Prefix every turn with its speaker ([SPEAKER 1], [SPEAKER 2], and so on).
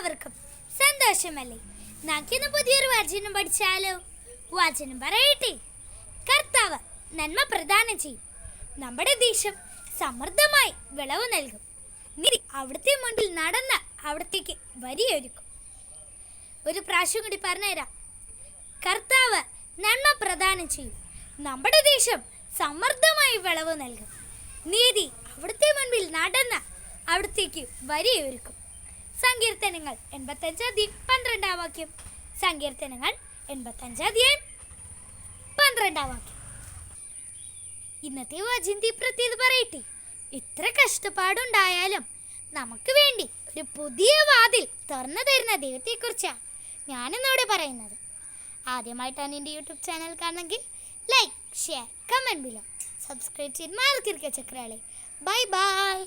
[SPEAKER 1] എല്ലാവർക്കും സന്തോഷമല്ലേ? നമുക്കിന്ന് പുതിയൊരു വചനം പഠിച്ചാലോ? വചനം പറയട്ടെ. കർത്താവ് നന്മ പ്രദാനം ചെയ്യും, നമ്മുടെ ദേശം സമൃദ്ധമായി വിളവ് നൽകും. നീതി അവിടുത്തെ മുൻപിൽ നടന്ന് അവിടത്തേക്ക് വരിയൊരുക്കും. ഒരു പ്രാവശ്യം കൂടി പറഞ്ഞുതരാം. കർത്താവ് നന്മ പ്രദാനം ചെയ്യും, നമ്മുടെ ദേശം സമൃദ്ധമായി വിളവ് നൽകും. നീതി അവിടുത്തെ മുൻപിൽ നടന്ന് അവിടത്തേക്ക് വരിയൊരുക്കും. സങ്കീർത്തനങ്ങൾ 85:12 വാക്യം. സങ്കീർത്തനങ്ങൾ 85:12 വാക്യം. ഇന്നത്തെ വചനത്തെ പ്രത്യേകത പറയട്ടെ. എത്ര കഷ്ടപ്പാടുണ്ടായാലും നമുക്ക് വേണ്ടി ഒരു പുതിയ വാതിൽ തുറന്നു തരുന്ന ദൈവത്തെക്കുറിച്ചാണ് ഞാനിന്നിവിടെ പറയുന്നത്. ആദ്യമായിട്ടാണ് എൻ്റെ യൂട്യൂബ് ചാനൽ കാണുന്നെങ്കിൽ like, share, comment below. Subscribe ചെയ്ത് മാർക്കിരിക്കുക ചക്രാളെ. Bye bye.